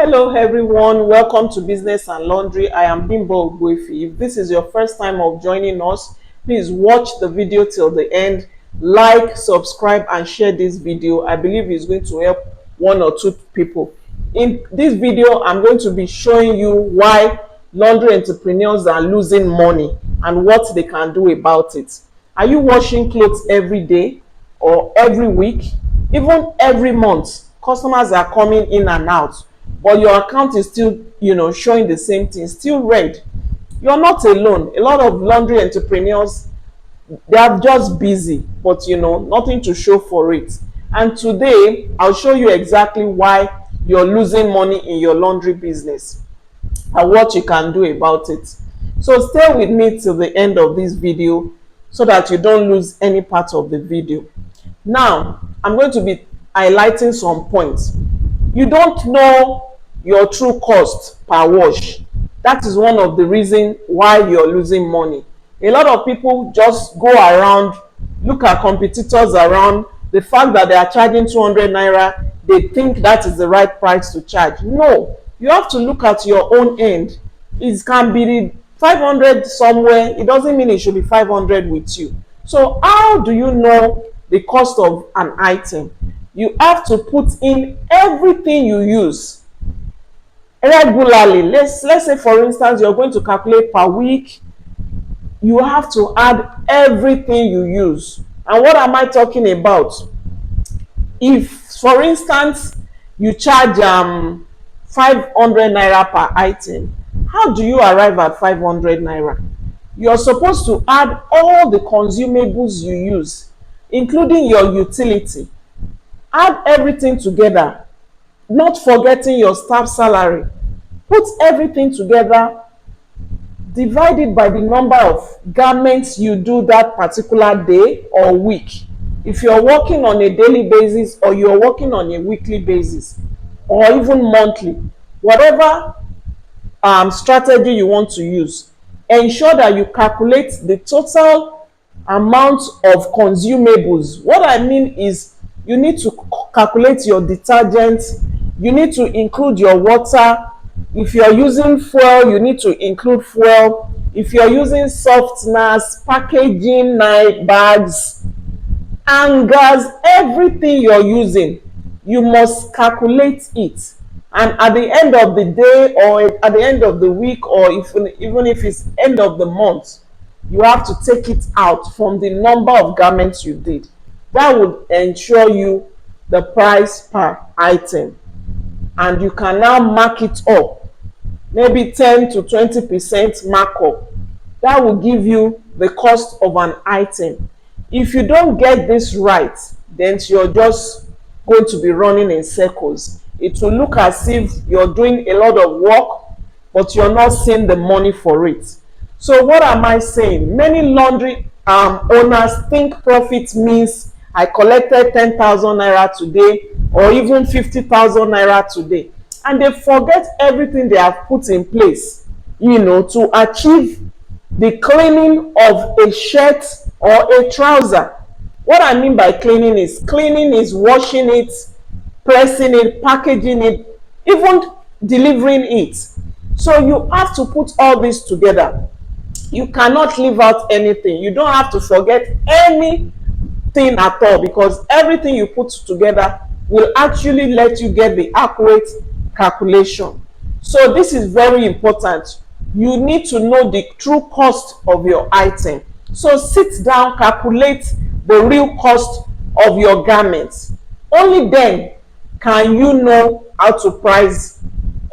Hello everyone, welcome to Business and Laundry. I am Bimbo Ogbuefi. If this is your first time of joining us, please watch the video till the end, like, subscribe and share this video. I believe it's going to help one or two people. In this video, I'm going to be showing you why laundry entrepreneurs are losing money and what they can do about it. Are you washing clothes every day or every week, even every month? Customers are coming in and out, but your account is still showing the same thing, still red. You're not alone. A lot of laundry entrepreneurs, they are just busy, but nothing to show for it. And today I'll show you exactly why you're losing money in your laundry business and what you can do about it. So stay with me till the end of this video so that you don't lose any part of the video. Now I'm going to be highlighting some points. You don't know your true cost per wash. That is one of the reasons why you're losing money. A lot of people just go around, look at competitors around, the fact that they are charging 200 naira, they think that is the right price to charge. No, you have to look at your own end. It can be 500 somewhere, it doesn't mean it should be 500 with you. So how do you know the cost of an item? You have to put in everything you use regularly. Let's say for instance you're going to calculate per week. You have to add everything you use. And what am I talking about? If for instance you charge 500 naira per item, how do you arrive at 500 naira? You're supposed to add all the consumables you use, including your utility. Add everything together, not forgetting your staff salary. Put everything together, divide it by the number of garments you do that particular day or week. If you're working on a daily basis or you're working on a weekly basis or even monthly, whatever strategy you want to use, ensure that you calculate the total amount of consumables. What I mean is you need to calculate your detergent, you need to include your water. If you're using fuel, you need to include fuel. If you're using softeners, packaging, night bags, hangers, everything you're using, you must calculate it. And at the end of the day or at the end of the week, or even if it's end of the month, you have to take it out from the number of garments you did. That would ensure you the price per item, and you can now mark it up, maybe 10 to 20% markup. That will give you the cost of an item. If you don't get this right, then you're just going to be running in circles. It will look as if you're doing a lot of work, but you're not seeing the money for it. So what am I saying? Many laundry owners think profit means I collected 10,000 naira today or even 50,000 naira today, and they forget everything they have put in place to achieve the cleaning of a shirt or a trouser. What I mean by cleaning is washing it, pressing it, packaging it, even delivering it. So you have to put all this together. You cannot leave out anything. You don't have to forget anything at all, because everything you put together will actually let you get the accurate calculation. So this is very important. You need to know the true cost of your item. So sit down, calculate the real cost of your garments. Only then can you know how to price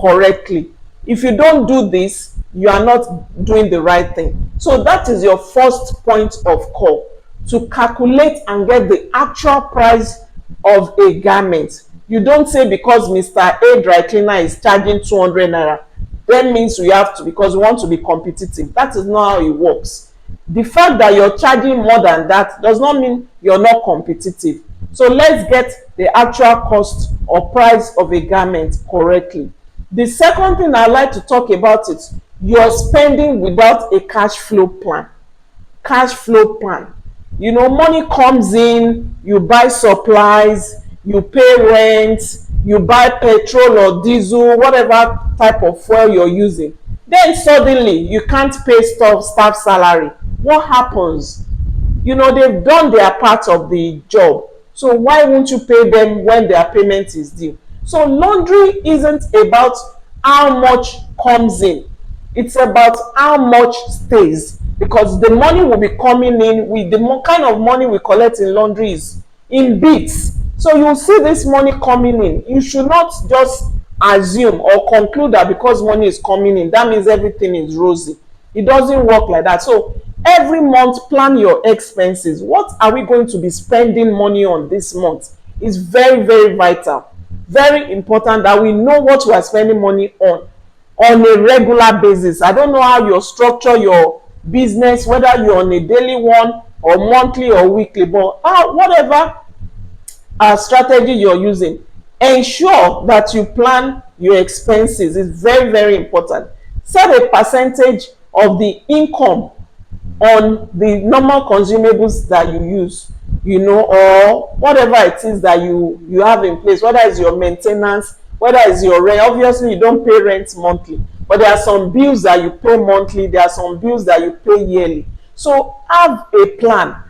correctly. If you don't do this, you are not doing the right thing. So that is your first point of call, to calculate and get the actual price of a garment. You don't say because Mr. A dry cleaner is charging 200 naira, that means we have to, because we want to be competitive. That is not how it works. The fact that you're charging more than that does not mean you're not competitive. So let's get the actual cost or price of a garment correctly. The second thing I like to talk about is you're spending without a cash flow plan. Cash flow plan. Money comes in, you buy supplies, you pay rent, you buy petrol or diesel, whatever type of fuel you're using, then suddenly you can't pay staff salary. What happens? You know, they've done their part of the job, so why won't you pay them when their payment is due? So laundry isn't about how much comes in, it's about how much stays, because the money will be coming in with the kind of money we collect in laundry is in bits. So you see this money coming in. You should not just assume or conclude that because money is coming in, that means everything is rosy. It doesn't work like that. So every month, plan your expenses. What are we going to be spending money on this month? Is very, very vital, very important that we know what we are spending money on a regular basis. I don't know how you structure your business, whether you're on a daily one or monthly or weekly, but whatever strategy you're using, ensure that you plan your expenses. Is very, very important. Set a percentage of the income on the normal consumables that you use, you know, or whatever it is that you have in place, whether it's your maintenance, whether it's your rent. Obviously you don't pay rent monthly, but there are some bills that you pay monthly, there are some bills that you pay yearly. So have a plan.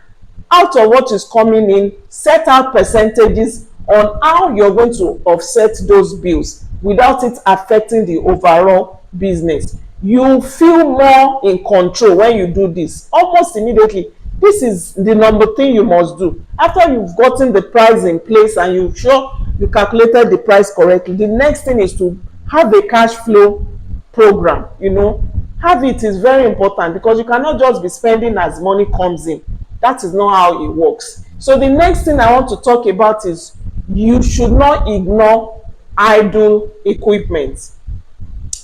Out of what is coming in, set out percentages on how you're going to offset those bills without it affecting the overall business. You feel more in control when you do this almost immediately. This is the number thing you must do. After you've gotten the price in place and you're sure you calculated the price correctly, the next thing is to have a cash flow program. You know, have it is very important, because you cannot just be spending as money comes in. That is not how it works. So the next thing I want to talk about is you should not ignore idle equipment.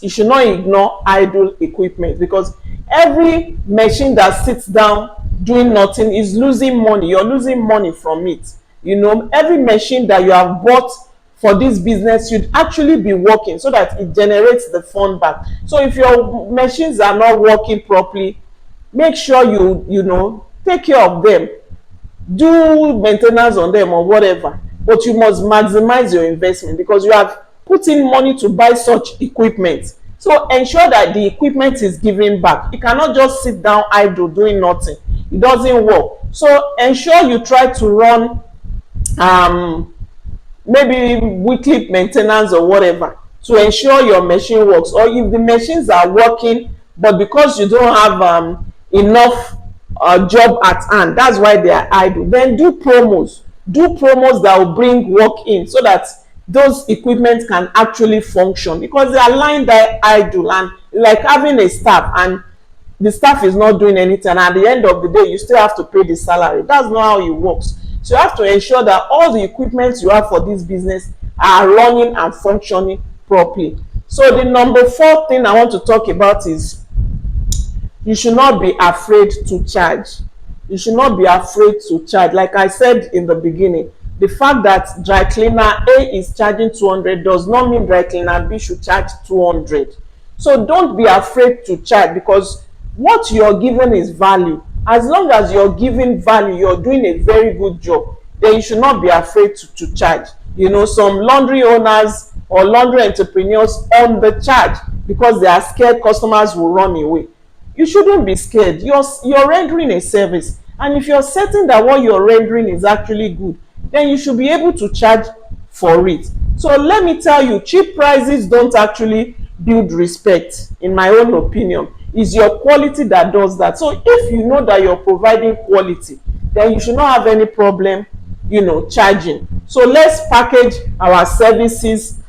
You should not ignore idle equipment, because every machine that sits down doing nothing is losing money. You're losing money from it. You know, every machine that you have bought for this business should actually be working so that it generates the fund back. So if your machines are not working properly, make sure you know, take care of them, do maintenance on them or whatever, but you must maximize your investment because you have put in money to buy such equipment. So ensure that the equipment is giving back. You cannot just sit down idle doing nothing. It doesn't work. So ensure you try to run maybe weekly maintenance or whatever to ensure your machine works. Or if the machines are working but because you don't have enough job at hand, that's why they are idle, then do promos that will bring work in so that those equipment can actually function, because they are lying there idle and like having a staff and the staff is not doing anything, and at the end of the day you still have to pay the salary. That's not how it works. So you have to ensure that all the equipment you have for this business are running and functioning properly. So the number 4 thing I want to talk about is you should not be afraid to charge. You should not be afraid to charge. Like I said in the beginning, the fact that dry cleaner A is charging 200 does not mean dry cleaner B should charge 200. So don't be afraid to charge, because what you're given is value. As long as you're giving value, you're doing a very good job, then you should not be afraid to charge. You know, some laundry owners or laundry entrepreneurs on the charge because they are scared customers will run away. You shouldn't be scared. You're rendering a service, and if you're certain that what you're rendering is actually good, then you should be able to charge for it. So let me tell you, cheap prices don't actually build respect. In my own opinion, it's your quality that does that. So if you know that you're providing quality, then you should not have any problem, you know, charging. So let's package our services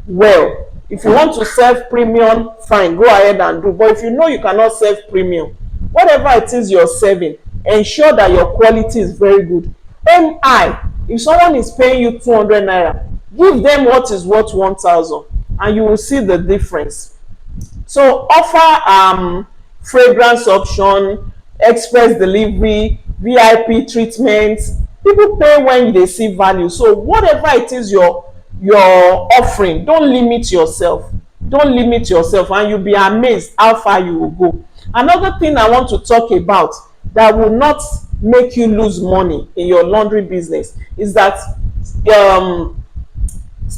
well. If you want to serve premium, fine, go ahead and do. But if you know you cannot serve premium, whatever it is you're serving, ensure that your quality is very good. Aim high. If someone is paying you 200 naira, give them what is worth 1,000, and you will see the difference. So offer fragrance option, express delivery, VIP treatments. People pay when they see value. So whatever it is you're offering, don't limit yourself. Don't limit yourself, and you'll be amazed how far you will go. Another thing I want to talk about that will not make you lose money in your laundry business is that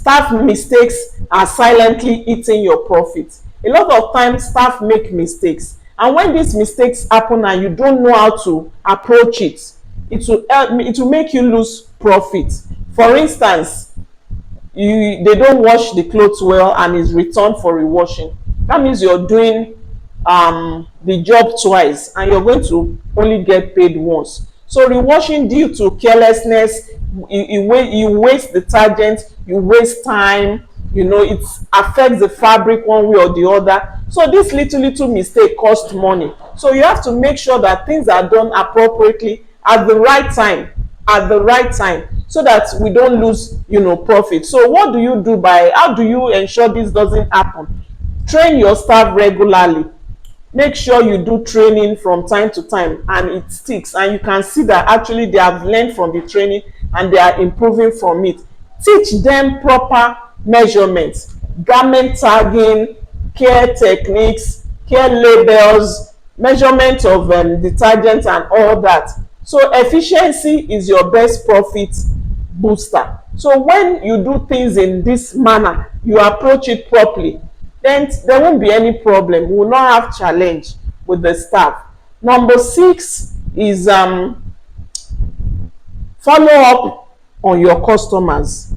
Staff mistakes are silently eating your profit. A lot of times staff make mistakes, and when these mistakes happen and you don't know how to approach it, it will make you lose profit. For instance, they don't wash the clothes well and is returned for rewashing. That means you're doing the job twice and you're going to only get paid once. So rewashing due to carelessness, you waste detergent, you waste time, it affects the fabric one way or the other. So this little mistake cost money. So you have to make sure that things are done appropriately at the right time, so that we don't lose profit. So what do you do how do you ensure this doesn't happen? Train your staff regularly. Make sure you do training from time to time and it sticks, and you can see that actually they have learned from the training and they are improving from it. Teach them proper measurements, garment tagging, care techniques, care labels, measurement of detergent and all that. So efficiency is your best profit booster. So when you do things in this manner, you approach it properly, then there won't be any problem. We will not have challenge with the staff. Number 6 is follow up on your customers.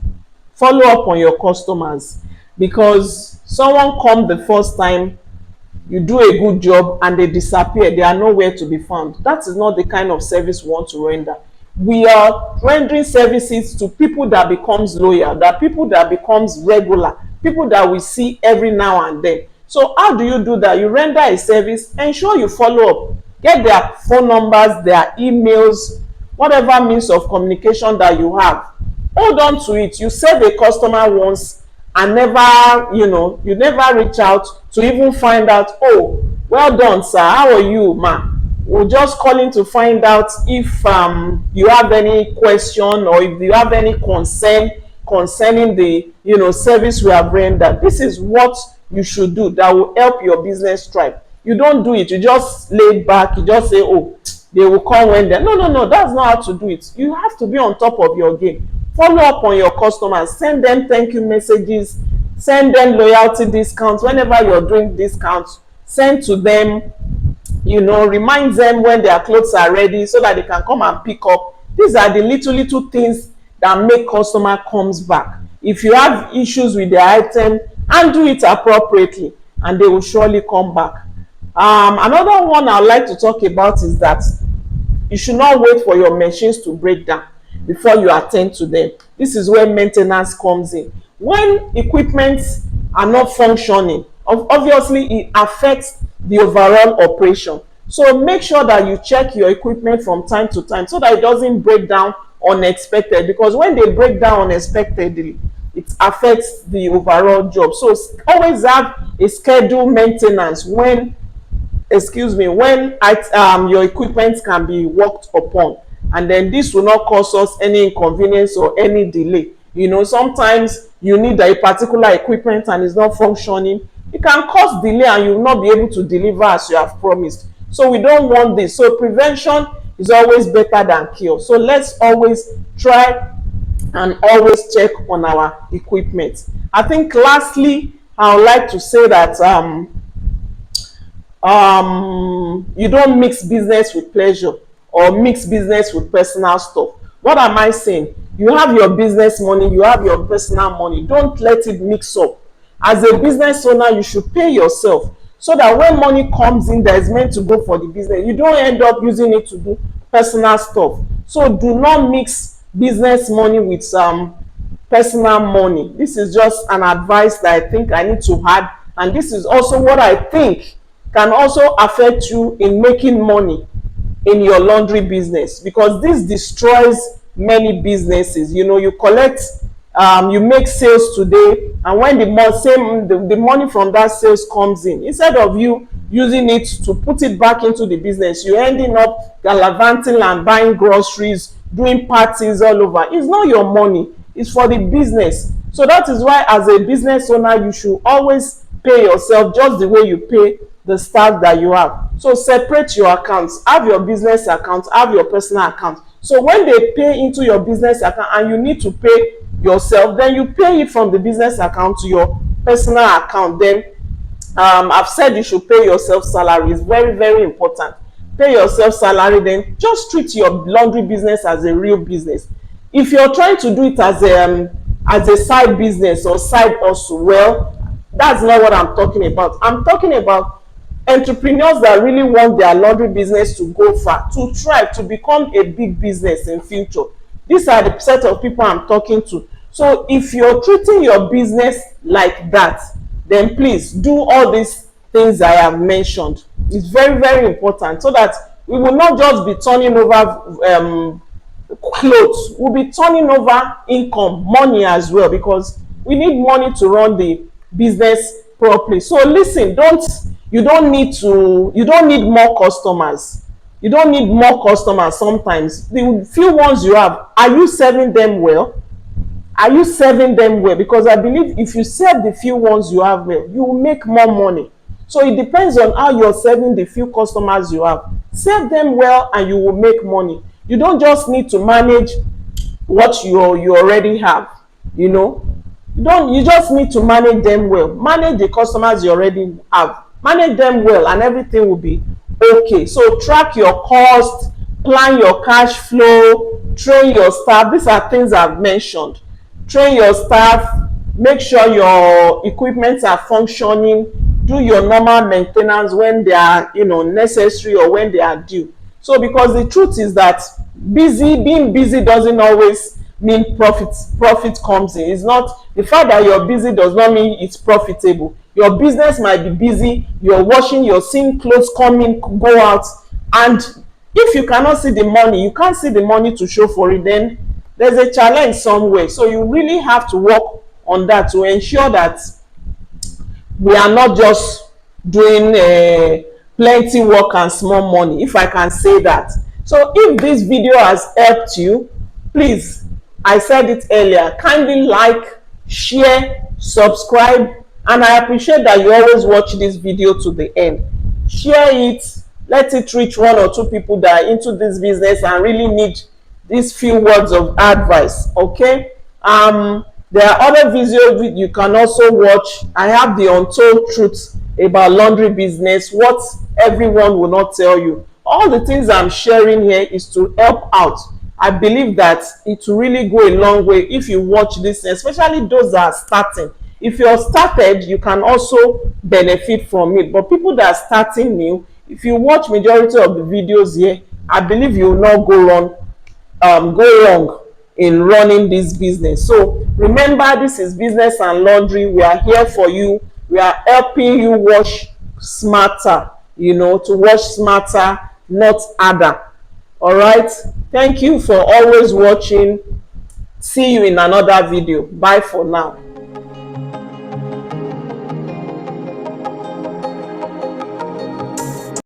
Follow up on your customers, because someone come the first time, you do a good job and they disappear, they are nowhere to be found. That is not the kind of service we want to render. We are rendering services to people that becomes loyal, that people that becomes regular, people that we see every now and then. So how do you do that? You render a service, ensure you follow up, get their phone numbers, their emails, whatever means of communication that you have. Hold on to it. You serve a customer once and you never reach out to even find out, oh, well done sir, how are you ma? We're just calling to find out if you have any question or if you have any concern concerning the service we have rendered. This is what you should do that will help your business thrive. You don't do it, you just lay back, you just say, oh, they will come when they no, that's not how to do it. You have to be on top of your game. Follow up on your customers, send them thank you messages, send them loyalty discounts. Whenever you're doing discounts, send to them, remind them when their clothes are ready so that they can come and pick up. These are the little things that make customer comes back. If you have issues with the item, handle it appropriately and they will surely come back. Another one I'd like to talk about is that you should not wait for your machines to break down before you attend to them. This is where maintenance comes in. When equipment are not functioning, obviously it affects the overall operation. So make sure that you check your equipment from time to time so that it doesn't break down unexpected, because when they break down unexpectedly, it affects the overall job. So always have a scheduled maintenance when your equipment can be worked upon, and then this will not cause us any inconvenience or any delay. Sometimes you need a particular equipment and it's not functioning, it can cause delay and you will not be able to deliver as you have promised. So we don't want this. So prevention is always better than cure. So let's always try and always check on our equipment. I think lastly, I would like to say that you don't mix business with pleasure or mix business with personal stuff. What am I saying? You have your business money, you have your personal money. Don't let it mix up. As a business owner, you should pay yourself so that when money comes in that is meant to go for the business, you don't end up using it to do personal stuff. So do not mix business money with personal money. This is just an advice that I think I need to add, and this is also what I think can also affect you in making money in your laundry business, because this destroys many businesses. You collect you make sales today, and when the money from that sales comes in, instead of you using it to put it back into the business, you're ending up gallivanting and buying groceries, doing parties all over. It's not your money, it's for the business. So that is why as a business owner, you should always pay yourself just the way you pay the staff that you have. So separate your accounts. Have your business account, have your personal account. So when they pay into your business account and you need to pay yourself, then you pay it from the business account to your personal account. Then I've said you should pay yourself salary. It's very, very important. Pay yourself salary, then just treat your laundry business as a real business. If you're trying to do it as a side business or side hustle, well, that's not what I'm talking about. I'm talking about entrepreneurs that really want their laundry business to go far, to thrive, to become a big business in future. These are the set of people I'm talking to. So if you're treating your business like that, then please do all these things I have mentioned. It's very, very important, so that we will not just be turning over clothes, we'll be turning over income, money as well, because we need money to run the business properly. So listen, you don't need more customers. You don't need more customers. Sometimes the few ones you have, are you serving them well? Are you serving them well? Because I believe if you serve the few ones you have well, you will make more money. So it depends on how you're serving the few customers you have. Serve them well and you will make money. You don't just need to manage what you already have, you know. You just need to manage them well. Manage the customers you already have. Manage them well and everything will be okay. So track your cost, plan your cash flow, train your staff. These are things I've mentioned. Train your staff, make sure your equipment are functioning, do your normal maintenance when they are, necessary or when they are due. So because the truth is that being busy doesn't always mean profit comes in. It's not, the fact that you're busy does not mean it's profitable. Your business might be busy, you're washing, you're seeing clothes come in, go out, and if you cannot see the money, you can't see the money to show for it, then there's a challenge somewhere. So you really have to work on that to ensure that we are not just doing plenty work and small money, if I can say that. So if this video has helped you, please, I said it earlier, kindly like, share, subscribe, and I appreciate that you always watch this video to the end. Share it, let it reach 1 or 2 people that are into this business and really need these few words of advice. Okay, there are other videos you can also watch. I have the untold truth about laundry business, what everyone will not tell you. All the things I'm sharing here is to help out. I believe that it will really go a long way if you watch this, especially those that are starting. If you're started, you can also benefit from it, but people that are starting new, if you watch majority of the videos here, I believe you will not go wrong in running this business. So remember, this is Business and Laundry. We are here for you. We are helping you wash smarter, to wash smarter, not harder. All right, thank you for always watching. See you in another video. Bye for now.